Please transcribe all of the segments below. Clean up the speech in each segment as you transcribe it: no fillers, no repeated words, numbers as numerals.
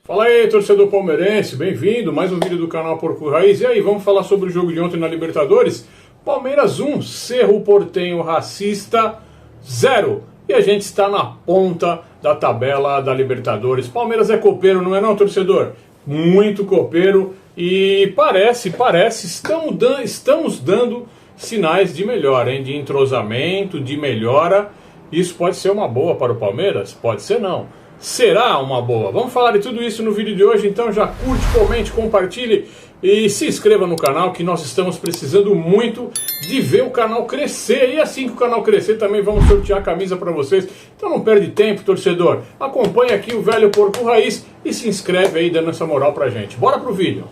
Fala aí, torcedor palmeirense, bem-vindo, mais um vídeo do canal Porco Raiz. E aí, vamos falar sobre o jogo de ontem na Libertadores? Palmeiras 1, Cerro Porteño Racista 0. E a gente está na ponta da tabela da Libertadores. Palmeiras é copeiro, não é não, torcedor? Muito copeiro e parece, estamos dando sinais de melhora, hein? De entrosamento, de melhora. Isso pode ser uma boa para o Palmeiras? Pode ser não. Será uma boa? Vamos falar de tudo isso no vídeo de hoje, então já curte, comente, compartilhe e se inscreva no canal, que nós estamos precisando muito de ver o canal crescer. E assim que o canal crescer também vamos sortear a camisa para vocês. Então não perde tempo, torcedor. Acompanha aqui o velho Porco Raiz e se inscreve aí dando essa moral pra gente. Bora pro vídeo.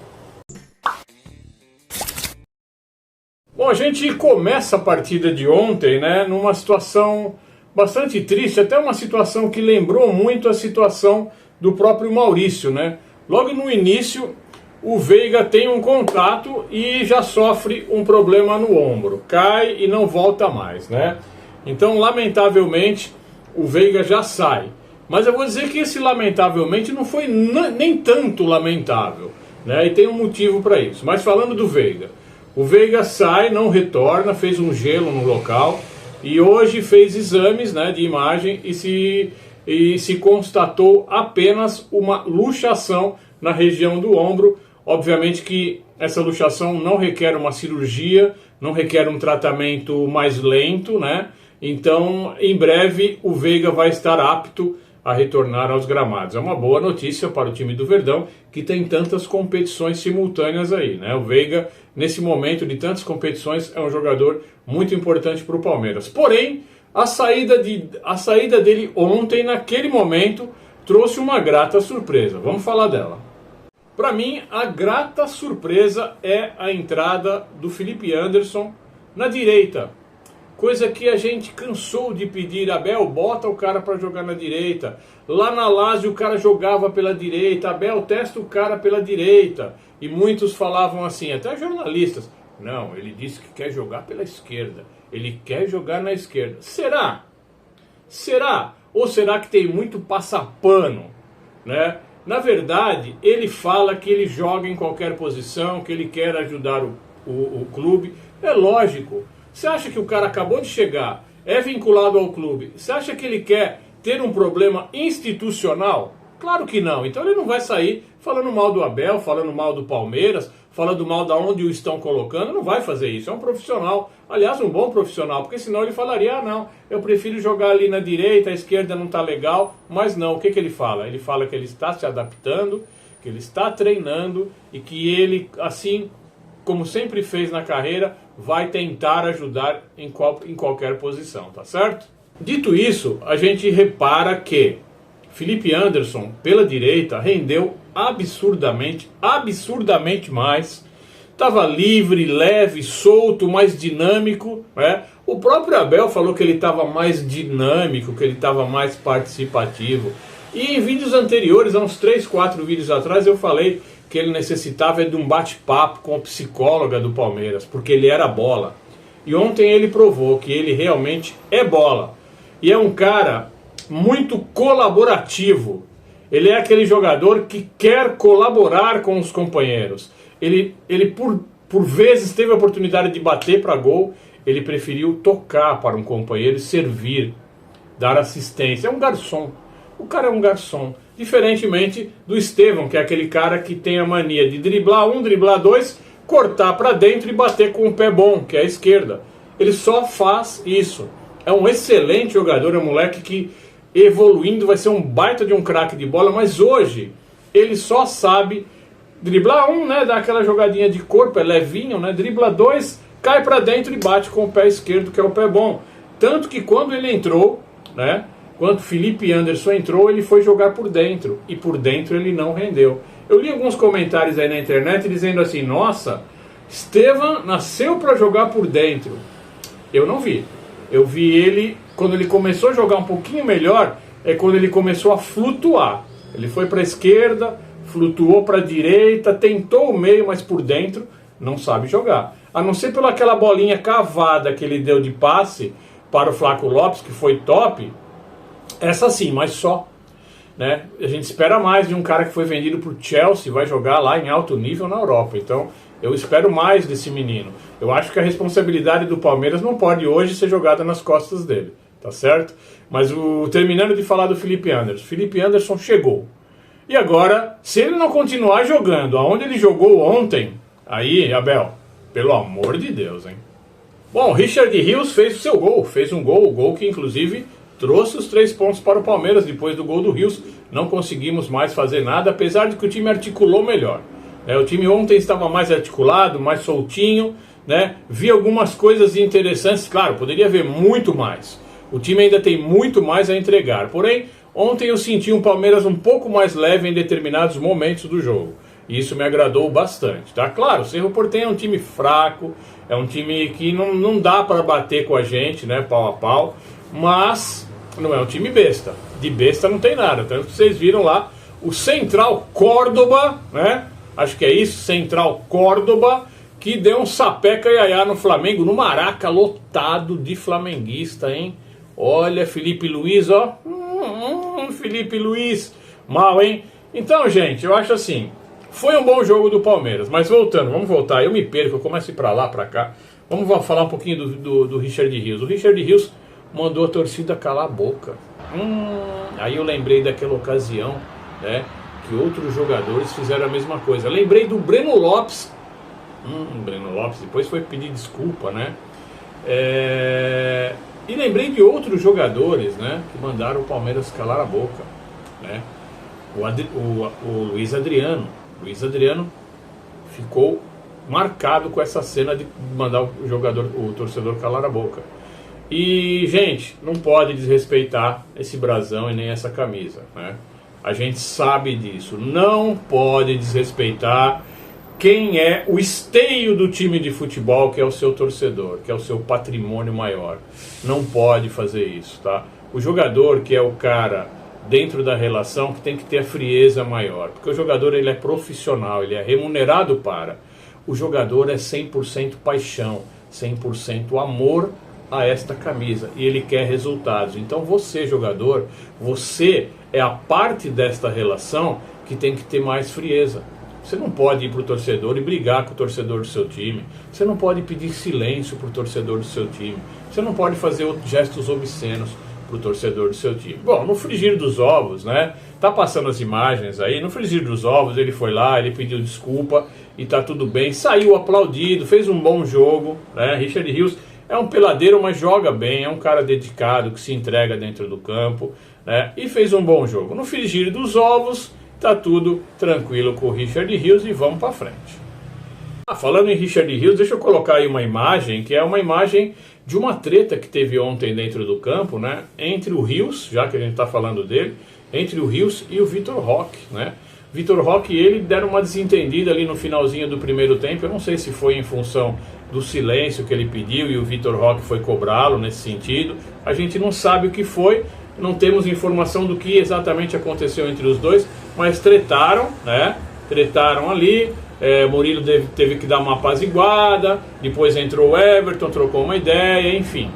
Bom, a gente começa a partida de ontem, né, numa situação bastante triste, até uma situação que lembrou muito a situação do próprio Maurício, né? Logo no início, o Veiga tem um contato e já sofre um problema no ombro, cai e não volta mais, né? Então, lamentavelmente, o Veiga já sai. Mas eu vou dizer que esse lamentavelmente não foi nem tanto lamentável, né? E tem um motivo para isso. Mas falando do Veiga, o Veiga sai, não retorna, fez um gelo no local. E hoje fez exames, né, de imagem e se constatou apenas uma luxação na região do ombro. Obviamente que essa luxação não requer uma cirurgia, não requer um tratamento mais lento, né? Então, em breve, o Veiga vai estar apto a retornar aos gramados. É uma boa notícia para o time do Verdão, que tem tantas competições simultâneas aí, né? O Veiga, nesse momento de tantas competições, é um jogador muito importante para o Palmeiras. Porém, a saída dele ontem, naquele momento, trouxe uma grata surpresa. Vamos falar dela. Para mim, a grata surpresa é a entrada do Felipe Anderson na direita. Coisa que a gente cansou de pedir. Abel, bota o cara para jogar na direita. Lá na Lazio o cara jogava pela direita. Abel, testa o cara pela direita. E muitos falavam assim, até jornalistas. Não, ele disse que quer jogar pela esquerda. Ele quer jogar na esquerda. Será? Será? Ou será que tem muito passapano, né? Na verdade, ele fala que ele joga em qualquer posição, que ele quer ajudar o clube. É lógico. Você acha que o cara acabou de chegar, é vinculado ao clube? Você acha que ele quer ter um problema institucional? Claro que não. Então ele não vai sair falando mal do Abel, falando mal do Palmeiras, falando mal de onde o estão colocando. Não vai fazer isso. É um profissional. Aliás, um bom profissional. Porque senão ele falaria, ah não, eu prefiro jogar ali na direita, a esquerda não está legal. Mas não, o que ele fala? Ele fala que ele está se adaptando, que ele está treinando e que ele, assim como sempre fez na carreira, vai tentar ajudar em qualquer posição, tá certo? Dito isso, a gente repara que Felipe Anderson, pela direita, rendeu absurdamente mais. Estava livre, leve, solto, mais dinâmico, né? O próprio Abel falou que ele estava mais dinâmico, que ele estava mais participativo. E em vídeos anteriores, há uns 3, 4 vídeos atrás, eu falei que ele necessitava de um bate-papo com a psicóloga do Palmeiras, porque ele era bola. E ontem ele provou que ele realmente é bola. E é um cara muito colaborativo. Ele é aquele jogador que quer colaborar com os companheiros. Ele por vezes teve a oportunidade de bater para gol, ele preferiu tocar para um companheiro e servir, dar assistência. É um garçom. O cara é um garçom. Diferentemente do Estevão, que é aquele cara que tem a mania de driblar um, driblar dois, cortar para dentro e bater com o pé bom, que é a esquerda. Ele só faz isso. É um excelente jogador, é um moleque que evoluindo vai ser um baita de um craque de bola, mas hoje ele só sabe driblar um, né, dar aquela jogadinha de corpo, é levinho, né, dribla dois, cai para dentro e bate com o pé esquerdo, que é o pé bom. Tanto que quando ele entrou, né, quando Felipe Anderson entrou, ele foi jogar por dentro. E por dentro ele não rendeu. Eu li alguns comentários aí na internet dizendo assim, nossa, Estevão nasceu para jogar por dentro. Eu não vi. Eu vi ele, quando ele começou a jogar um pouquinho melhor, é quando ele começou a flutuar. Ele foi para a esquerda, flutuou para a direita, tentou o meio, mas por dentro não sabe jogar. A não ser pela aquela bolinha cavada que ele deu de passe para o Flaco Lopes, que foi top. Essa sim, mas só. né? A gente espera mais de um cara que foi vendido para o Chelsea, vai jogar lá em alto nível na Europa. Então eu espero mais desse menino. Eu acho que a responsabilidade do Palmeiras não pode hoje ser jogada nas costas dele, tá certo? Mas terminando de falar do Felipe Anderson. Felipe Anderson chegou. E agora, se ele não continuar jogando aonde ele jogou ontem, aí, Abel, pelo amor de Deus, hein? Bom, Richard Rios fez o seu gol, fez um gol que inclusive trouxe os 3 pontos para o Palmeiras depois do gol do Rios. Não conseguimos mais fazer nada, apesar de que o time articulou melhor. O time ontem estava mais articulado, mais soltinho, né? Vi algumas coisas interessantes, claro, poderia haver muito mais. O time ainda tem muito mais a entregar, porém, ontem eu senti um Palmeiras um pouco mais leve em determinados momentos do jogo. E isso me agradou bastante, tá? Claro, o Cerro Porteño é um time fraco, é um time que não dá para bater com a gente, né, pau a pau, mas não é um time besta. De besta não tem nada, tanto que vocês viram lá o Central Córdoba, né? Acho que é isso, Central Córdoba, que deu um sapeca iaiá no Flamengo, no Maraca, lotado de flamenguista, hein? Olha, Felipe Luiz, ó. Felipe Luiz, mal, hein? Então, gente, eu acho assim, foi um bom jogo do Palmeiras, mas voltando, vamos voltar, eu me perco, eu começo a ir pra lá, pra cá. Vamos falar um pouquinho do Richard Rios. O Richard Rios mandou a torcida calar a boca. Aí eu lembrei daquela ocasião, né, que outros jogadores fizeram a mesma coisa. Lembrei do Breno Lopes. Breno Lopes depois foi pedir desculpa, né? E lembrei de outros jogadores, né, que mandaram o Palmeiras calar a boca, né? O Luiz Adriano. Luiz Adriano ficou marcado com essa cena de mandar o torcedor calar a boca. E, gente, não pode desrespeitar esse brasão e nem essa camisa, né? A gente sabe disso. Não pode desrespeitar quem é o esteio do time de futebol, que é o seu torcedor, que é o seu patrimônio maior. Não pode fazer isso, tá? O jogador, que é o cara dentro da relação, que tem que ter a frieza maior. Porque o jogador, ele é profissional, ele é remunerado para. O jogador é 100% paixão, 100% amor a esta camisa. E ele quer resultados. Então você, jogador, você é a parte desta relação que tem que ter mais frieza. Você não pode ir para o torcedor e brigar com o torcedor do seu time. Você não pode pedir silêncio para o torcedor do seu time. Você não pode fazer gestos obscenos para o torcedor do seu time. Bom, no frigir dos ovos, né? Tá passando as imagens aí. No frigir dos ovos ele foi lá, ele pediu desculpa e tá tudo bem. Saiu aplaudido, fez um bom jogo, né? Richard Rios é um peladeiro, mas joga bem. É um cara dedicado, que se entrega dentro do campo, né? E fez um bom jogo. No frigir dos ovos, tá tudo tranquilo com o Richard Rios e vamos para frente. Falando em Richard Rios, deixa eu colocar aí uma imagem, que é uma imagem de uma treta que teve ontem dentro do campo, né? Entre o Rios, já que a gente está falando dele, entre o Rios e o Vitor Roque, né? Vitor Roque e ele deram uma desentendida ali no finalzinho do primeiro tempo. Eu não sei se foi em função do silêncio que ele pediu e o Vitor Roque foi cobrá-lo nesse sentido. A gente não sabe o que foi, não temos informação do que exatamente aconteceu entre os dois, mas tretaram, né? Tretaram ali. Murilo teve que dar uma apaziguada, depois entrou o Everton, trocou uma ideia, enfim.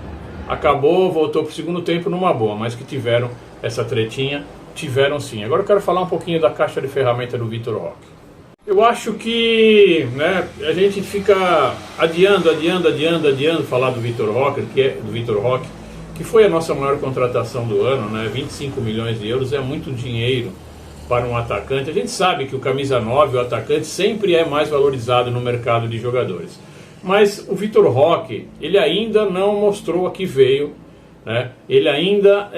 Acabou, voltou para o segundo tempo numa boa, mas que tiveram essa tretinha, tiveram sim. Agora eu quero falar um pouquinho da caixa de ferramenta do Vitor Roque. Eu acho que, né, a gente fica adiando falar do Vitor Roque, que foi a nossa maior contratação do ano, né? 25 milhões de euros é muito dinheiro para um atacante. A gente sabe que o camisa 9, o atacante, sempre é mais valorizado no mercado de jogadores. Mas o Vitor Roque, ele ainda não mostrou a que veio, né? Ele ainda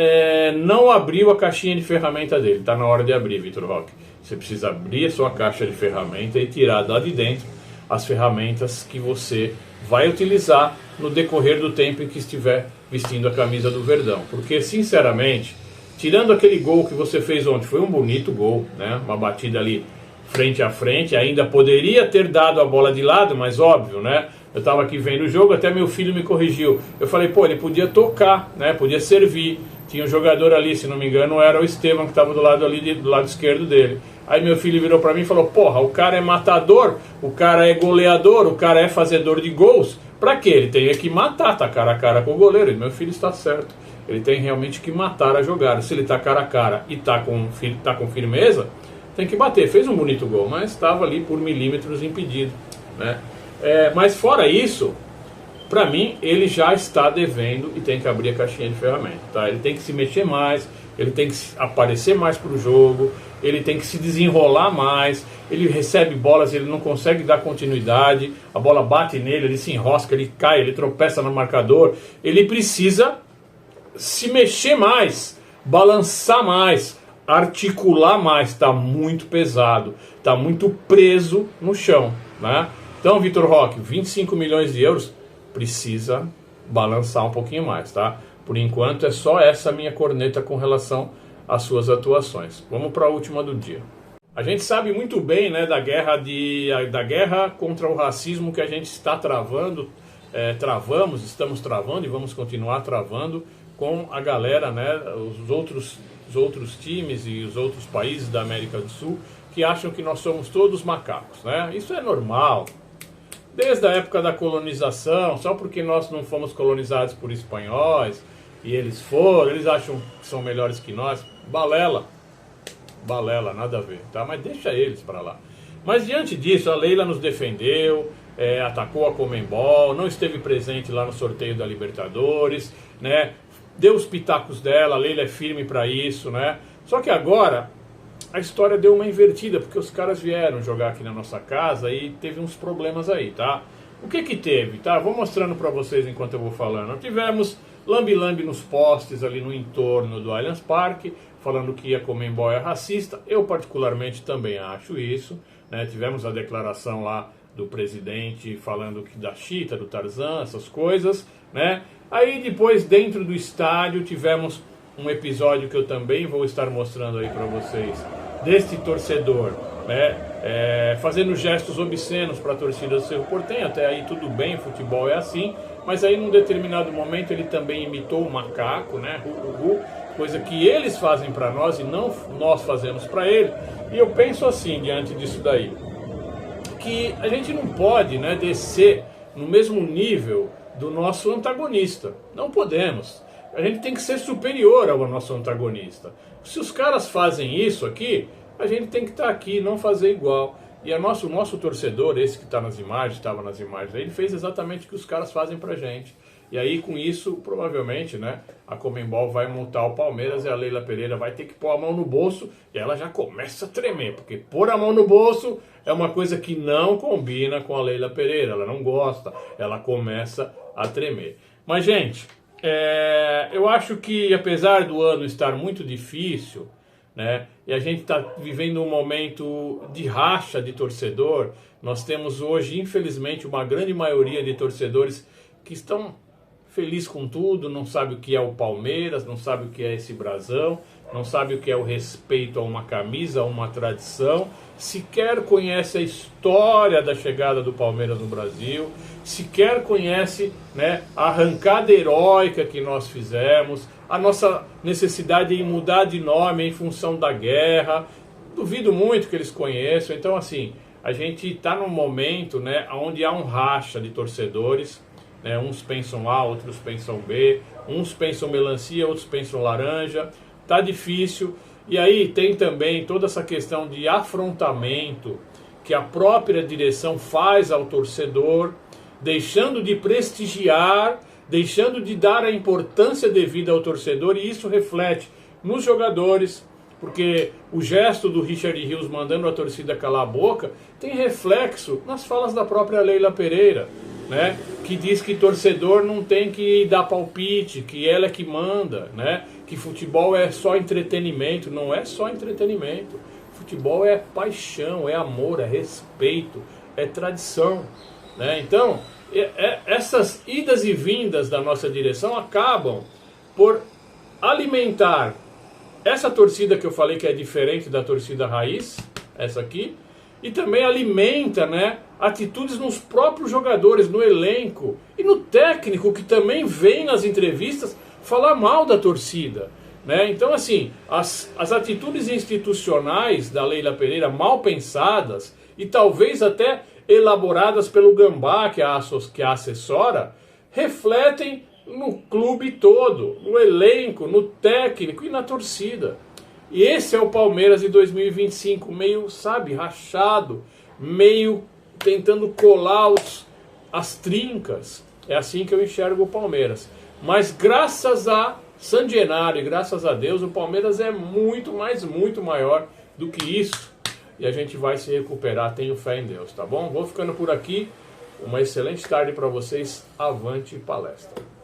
não abriu a caixinha de ferramenta dele. Está na hora de abrir, Vitor Roque. Você precisa abrir a sua caixa de ferramenta e tirar lá de dentro as ferramentas que você vai utilizar no decorrer do tempo em que estiver vestindo a camisa do Verdão. Porque, sinceramente, tirando aquele gol que você fez ontem, foi um bonito gol, né? Uma batida ali frente a frente, ainda poderia ter dado a bola de lado, mas óbvio, né? Eu estava aqui vendo o jogo, até meu filho me corrigiu. Eu falei, pô, ele podia tocar, né? Podia servir. Tinha um jogador ali, se não me engano, era o Estevam, que estava do lado ali, do lado esquerdo dele. Aí meu filho virou para mim e falou, porra, o cara é matador, o cara é goleador, o cara é fazedor de gols. Pra quê? Ele tem que matar, tá cara a cara com o goleiro. E meu filho está certo. Ele tem realmente que matar a jogada. Se ele está cara a cara e tá com firmeza, tem que bater. Fez um bonito gol, mas estava ali por milímetros impedido, né? Mas fora isso, para mim, ele já está devendo e tem que abrir a caixinha de ferramentas, tá? Ele tem que se mexer mais, ele tem que aparecer mais para o jogo, ele tem que se desenrolar mais, ele recebe bolas, ele não consegue dar continuidade, a bola bate nele, ele se enrosca, ele cai, ele tropeça no marcador, ele precisa se mexer mais, balançar mais, articular mais, está muito pesado, está muito preso no chão, né? Então, Vitor Roque, 25 milhões de euros, precisa balançar um pouquinho mais, tá? Por enquanto é só essa minha corneta com relação às suas atuações. Vamos para a última do dia. A gente sabe muito bem, né, da guerra contra o racismo que a gente está travando, estamos travando e vamos continuar travando com a galera, né, os outros times e os outros países da América do Sul que acham que nós somos todos macacos, né? Isso é normal. Desde a época da colonização, só porque nós não fomos colonizados por espanhóis e eles foram, eles acham que são melhores que nós. Balela, nada a ver, tá? Mas deixa eles para lá. Mas diante disso, a Leila nos defendeu, atacou a Conmebol, não esteve presente lá no sorteio da Libertadores, né? Deu os pitacos dela, a Leila é firme para isso, né? Só que agora a história deu uma invertida, porque os caras vieram jogar aqui na nossa casa e teve uns problemas aí, tá? O que teve, tá? Vou mostrando pra vocês enquanto eu vou falando. Tivemos lambi-lambi nos postes ali no entorno do Allianz Parque, falando que a Conmebol é racista. Eu particularmente também acho isso, né? Tivemos a declaração lá do presidente falando que da Chita, do Tarzan, essas coisas, né? Aí depois dentro do estádio tivemos um episódio que eu também vou estar mostrando aí para vocês, deste torcedor, né, fazendo gestos obscenos para a torcida do Cerro Porteño. Até aí tudo bem, futebol é assim, mas aí num determinado momento ele também imitou o macaco, né, coisa que eles fazem para nós e não nós fazemos para ele. E eu penso assim, diante disso daí, que a gente não pode, né, descer no mesmo nível do nosso antagonista, não podemos. A gente tem que ser superior ao nosso antagonista. Se os caras fazem isso aqui, a gente tem que estar aqui, não fazer igual. E o nosso torcedor, esse que está nas imagens, estava nas imagens, ele fez exatamente o que os caras fazem pra gente. E aí com isso, provavelmente, né, a Conmebol vai multar o Palmeiras e a Leila Pereira vai ter que pôr a mão no bolso e ela já começa a tremer, porque pôr a mão no bolso é uma coisa que não combina com a Leila Pereira, ela não gosta, ela começa a tremer. Mas, gente, eu acho que apesar do ano estar muito difícil, né, e a gente está vivendo um momento de racha de torcedor, nós temos hoje, infelizmente, uma grande maioria de torcedores que estão felizes com tudo, não sabe o que é o Palmeiras, não sabe o que é esse brasão, não sabe o que é o respeito a uma camisa, a uma tradição, sequer conhece a história da chegada do Palmeiras no Brasil, sequer conhece, né, a arrancada heróica que nós fizemos, a nossa necessidade de mudar de nome em função da guerra. Duvido muito que eles conheçam. Então, assim, a gente está num momento, né, onde há um racha de torcedores, né, uns pensam A, outros pensam B, uns pensam melancia, outros pensam laranja. Tá difícil. E aí tem também toda essa questão de afrontamento que a própria direção faz ao torcedor, deixando de prestigiar, deixando de dar a importância devida ao torcedor, e isso reflete nos jogadores, porque o gesto do Richard Rios mandando a torcida calar a boca tem reflexo nas falas da própria Leila Pereira, né, que diz que torcedor não tem que dar palpite, que ela é que manda, né, que futebol é só entretenimento. Não é só entretenimento, futebol é paixão, é amor, é respeito, é tradição, né? Então, essas idas e vindas da nossa direção acabam por alimentar essa torcida que eu falei que é diferente da torcida raiz, essa aqui, e também alimenta, né, atitudes nos próprios jogadores, no elenco e no técnico, que também vem nas entrevistas falar mal da torcida, né? Então, assim, as atitudes institucionais da Leila Pereira, mal pensadas e talvez até elaboradas pelo Gambá, que a assessora, refletem no clube todo, no elenco, no técnico e na torcida. E esse é o Palmeiras de 2025, meio, sabe, rachado, meio tentando colar as trincas. É assim que eu enxergo o Palmeiras. Mas graças a San Gennaro e graças a Deus, o Palmeiras é muito, mas muito maior do que isso. E a gente vai se recuperar, tenho fé em Deus, tá bom? Vou ficando por aqui. Uma excelente tarde para vocês. Avante palestra.